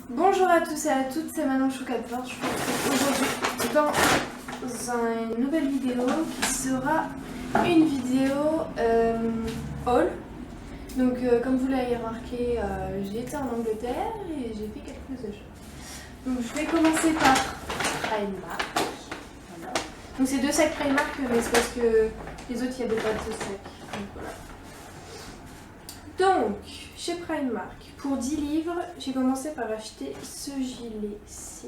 Bonjour à tous et à toutes, c'est Manon Choucator. Je vous retrouve aujourd'hui dans une nouvelle vidéo qui sera une vidéo haul. Donc comme vous l'avez remarqué, j'ai été en Angleterre et j'ai fait quelques achats. Donc je vais commencer par Primark. Voilà. Donc c'est 2 sacs Primark, mais c'est parce que les autres il n'y avait pas de sacs. Donc voilà. Donc, chez Primark, pour 10 livres, j'ai commencé par acheter ce gilet-ci.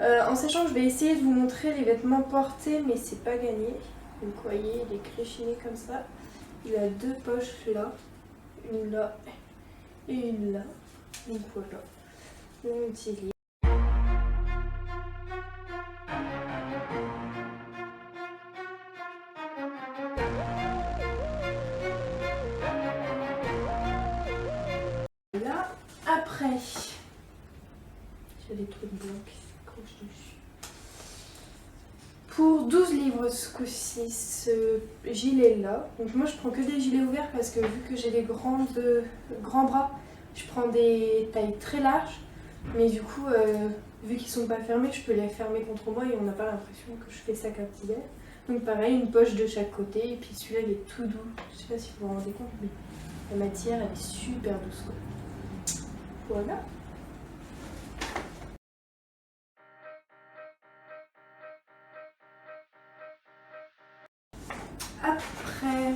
En sachant que je vais essayer de vous montrer les vêtements portés, mais c'est pas gagné. Donc, vous voyez, il est créchiné comme ça. Il a 2 poches là, une là et une là. Donc voilà, mon petit livre. Là, après, j'ai des trucs blancs qui s'accrochent dessus. Pour 12 livres ce coup-ci, ce gilet-là. Donc moi je prends que des gilets ouverts parce que vu que j'ai des grands bras, je prends des tailles très larges. Mais du coup, vu qu'ils sont pas fermés, je peux les fermer contre moi et on n'a pas l'impression que je fais sac à poubelle. Donc pareil, une poche de chaque côté. Et puis celui-là il est tout doux. Je sais pas si vous vous rendez compte, mais la matière elle est super douce quoi. Voilà. Après,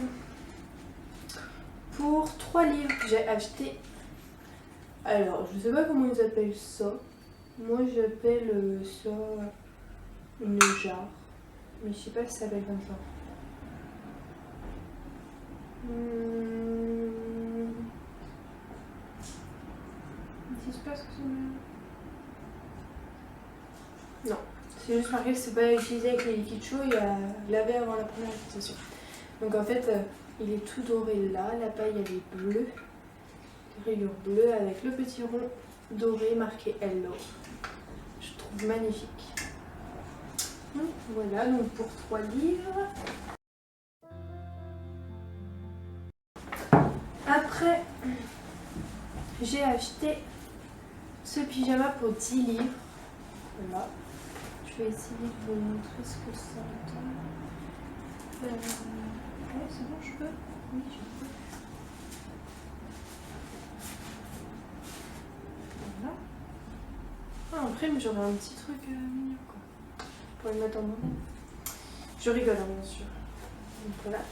pour 3 livres, j'ai acheté. Alors, je sais pas comment ils appellent ça. Moi, j'appelle ça une jarre. Mais je sais pas si ça s'appelle comme ça. J'espère que c'est. Non. C'est juste marqué que c'est pas utilisé avec les liquides chauds et à laver avant la première utilisation. Donc en fait, il est tout doré là. La paille, elle est bleue. Rayures bleues avec le petit rond doré marqué Hello. Je trouve magnifique. Voilà, donc pour 3 livres. Après, j'ai acheté ce pyjama pour 10 livres. Voilà. Je vais essayer de vous montrer ce que ça donne. Ouais, c'est bon, je peux? Oui, je peux. Voilà. Ah, après, mais j'aurais un petit truc mignon, quoi. Pour le mettre en mon. Je rigole, hein, bien sûr. Donc voilà.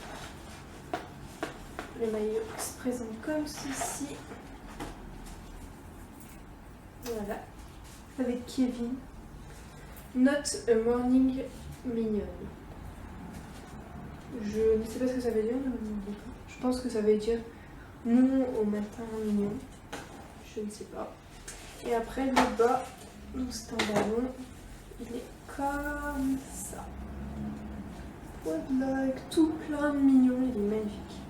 Le maillot se présente comme ceci. Voilà. Avec Kevin. Not a morning mignonne. Je ne sais pas ce que ça veut dire, je pense que ça veut dire non au matin mignon. Je ne sais pas. Et après le bas, c'est un ballon. Il est comme ça. Voilà, avec tout plein de mignons. Il est magnifique.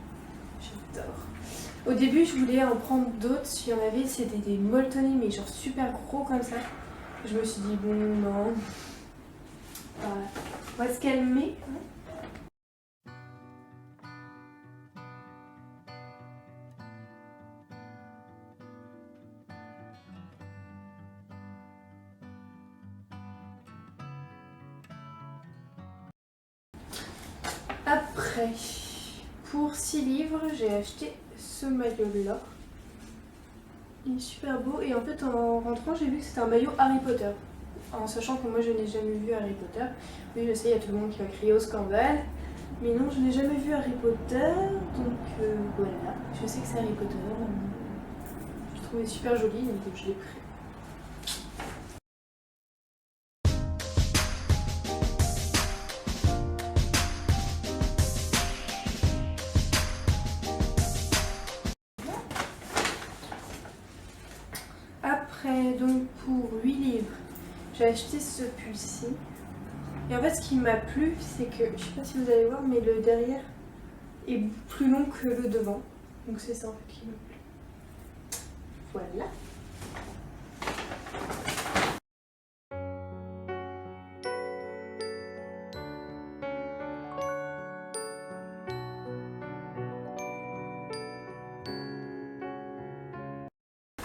J'adore. Au début, je voulais en prendre d'autres. S'il y en avait, c'était des molletonnés, mais genre super gros comme ça. Je me suis dit, bon, non. On va se calmer. Après, pour 6 livres, j'ai acheté ce maillot-là. Il est super beau et en fait en rentrant j'ai vu que c'était un maillot Harry Potter. En sachant que moi je n'ai jamais vu Harry Potter. Oui je sais, il y a tout le monde qui va crier au scandale. Mais non, je n'ai jamais vu Harry Potter. Donc voilà, je sais que c'est Harry Potter. Je le trouvais super joli donc je l'ai pris. Après, donc pour 8 livres, j'ai acheté ce pull-ci. Et en fait, ce qui m'a plu, c'est que, je sais pas si vous allez voir, mais le derrière est plus long que le devant. Donc c'est ça en fait qui m'a plu. Voilà.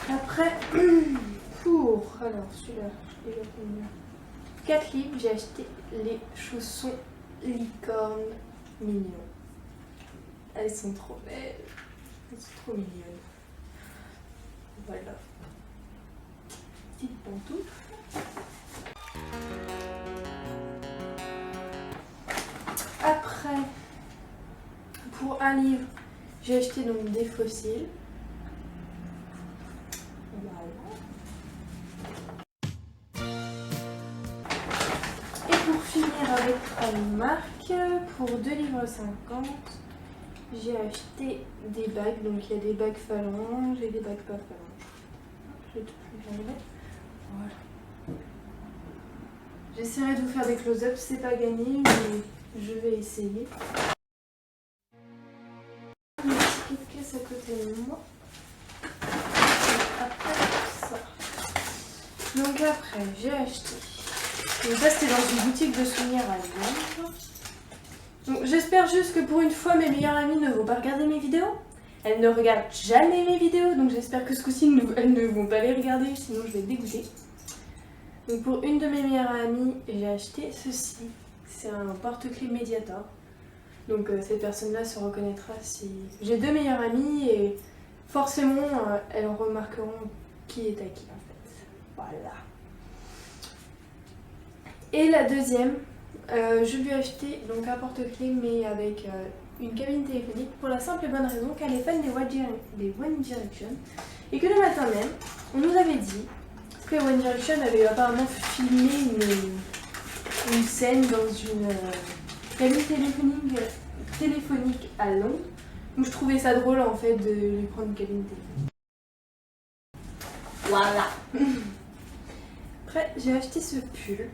Après, Alors celui-là, je l'ai combien 4 livres, j'ai acheté les chaussons licorne mignons. Elles sont trop belles. Elles sont trop mignonnes. Voilà. Petite pantoufle. Après, pour un livre, j'ai acheté donc des fossiles. Voilà. Et pour finir avec une marque, pour 2,50 livres, j'ai acheté des bagues. Donc il y a des bagues phalanges et des bagues pas phalanges. Je vais tout regarder. Voilà. J'essaierai de vous faire des close-ups, c'est pas gagné, mais je vais essayer. Une petite caisse à côté de moi. Après ça. Donc après, j'ai acheté. Donc ça c'était dans une boutique de souvenirs à Londres. Donc j'espère juste que pour une fois mes meilleures amies ne vont pas regarder mes vidéos. Elles ne regardent jamais mes vidéos, donc j'espère que ce coup-ci elles ne vont pas les regarder, sinon je vais être dégoûtée. Donc pour une de mes meilleures amies, j'ai acheté ceci. C'est un porte-clés Mediator. Donc cette personne-là se reconnaîtra si... J'ai 2 meilleures amies et forcément elles remarqueront qui est à qui en fait. Voilà. Et la deuxième, je lui ai acheté donc un porte-clés mais avec une cabine téléphonique pour la simple et bonne raison qu'elle est fan des One Direction et que le matin même, on nous avait dit que One Direction avait apparemment filmé une scène dans une cabine téléphonique à Londres. Donc je trouvais ça drôle en fait de lui prendre une cabine téléphonique. Voilà. Après j'ai acheté ce pull.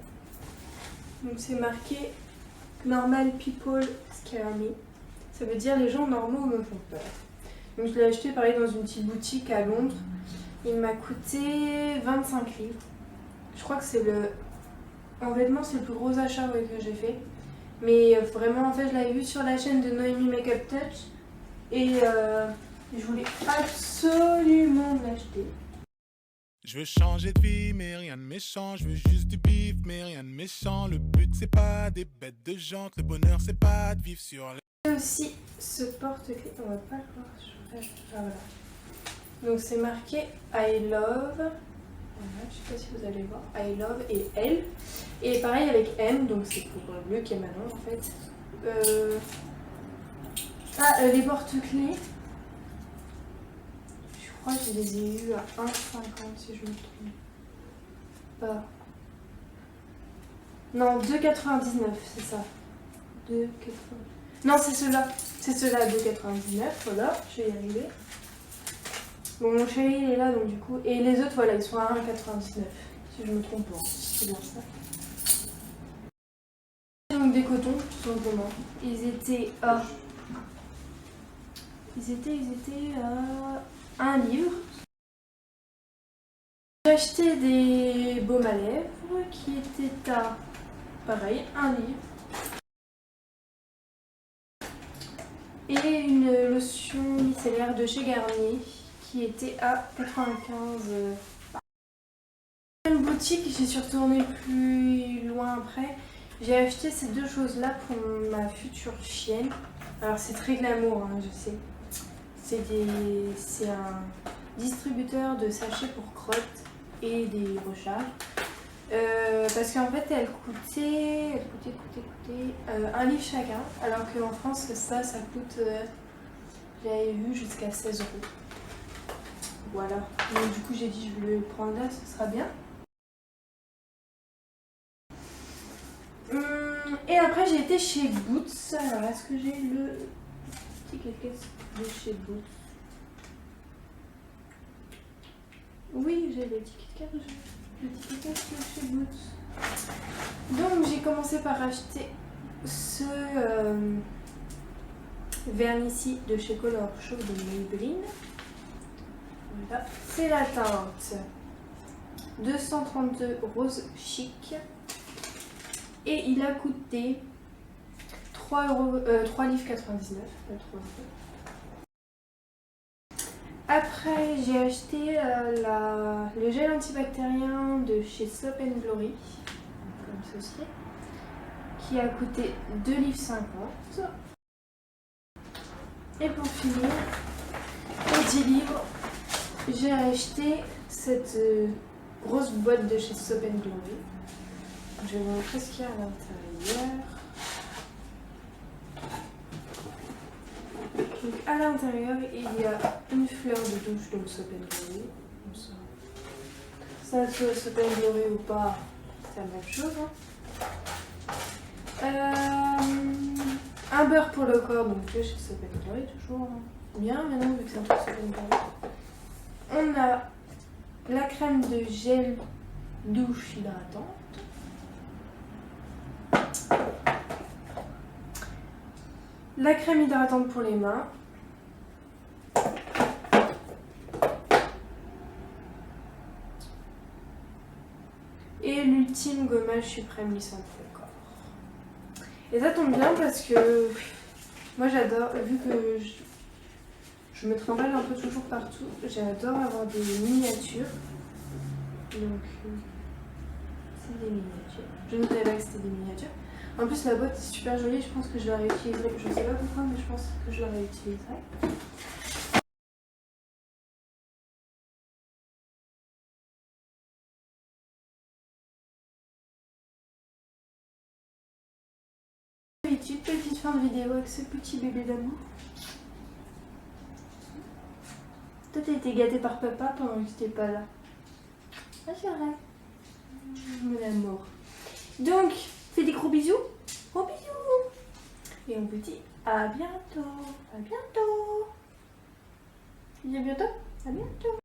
Donc c'est marqué Normal People Scare Me. Ça veut dire les gens normaux me font peur. Donc je l'ai acheté pareil dans une petite boutique à Londres. Il m'a coûté 25 livres. Je crois que c'est le... En vêtements c'est le plus gros achat que j'ai fait. Mais vraiment en fait je l'avais vu sur la chaîne de Noémie Makeup Touch. Et je voulais absolument l'acheter. Je veux changer de vie, mais rien de méchant. Je veux juste du bif, mais rien de méchant. Le but, c'est pas des bêtes de jantes. Le bonheur, c'est pas de vivre sur les... Et aussi ce porte-clés, on va pas le voir sur... Ah voilà. Donc c'est marqué I love. Voilà, je sais pas si vous allez voir. I love et L. Et pareil avec M, donc c'est pour le qui est Manon en fait. Les porte-clés. Je crois que je les ai eus à 1,50 si je me trompe pas. Non, 2,99 c'est ça. 2,99. Non, c'est ceux-là. C'est ceux-là, 2,99. Voilà, je vais y arriver. Bon, mon chéri il est là donc du coup. Et les autres, voilà, ils sont à 1,99 si je me trompe pas. C'est bien ça. Donc des cotons, tout simplement. Ils étaient à 1 livre. J'ai acheté des baumes à lèvres qui étaient à, pareil, 1 livre. Et une lotion micellaire de chez Garnier qui était à 95. Dans une boutique, j'y suis retournée plus loin après. J'ai acheté ces deux choses-là pour ma future chienne. Alors c'est très glamour, hein, je sais. C'est un distributeur de sachets pour crottes et des recharges. Parce qu'en fait elle coûtait 1 livre chacun, alors qu'en France ça coûte, j'avais vu jusqu'à 16 €. Voilà, donc du coup j'ai dit je vais le prendre là, ce sera bien. Et après j'ai été chez Boots. Alors est-ce que j'ai le ticket de chez Boots? Oui, j'ai le ticket de chez Boots. Donc j'ai commencé par acheter ce vernis de chez Color Show de Maybelline. Voilà, c'est la teinte 232 Rose Chic. Et il a coûté 3,99 €. Après, j'ai acheté le gel antibactérien de chez Soap & Glory, comme ceci, qui a coûté 2,50 livres. Et pour finir, pour 10 livres, j'ai acheté cette grosse boîte de chez Soap & Glory. Je vais vous montrer ce qu'il y a à l'intérieur. Donc à l'intérieur, il y a une fleur de douche, donc Soap & Glory. Ça soit Soap & Glory ou pas, c'est la même chose. Un beurre pour le corps, donc chez Soap & Glory, toujours bien maintenant vu que c'est un truc Soap & Glory. On a la crème de gel douche hydratante. La crème hydratante pour les mains. Et l'ultime gommage suprême lissante pour le corps. Et ça tombe bien parce que moi j'adore, vu que je me trimballe un peu toujours partout, j'adore avoir des miniatures. Donc c'est des miniatures. Je ne savais pas que c'était des miniatures. En plus la boîte est super jolie, je pense que je la réutiliserai. Je ne sais pas pourquoi, mais je pense que je la réutiliserai. Petite fin de vidéo avec ce petit bébé d'amour. Toi t'as été gâtée par papa pendant que j'étais pas là. Ah c'est vrai. Mon amour. Donc, fais des gros bisous. Gros bisous. Et on vous dit à bientôt. À bientôt. Tu dis à bientôt. À bientôt.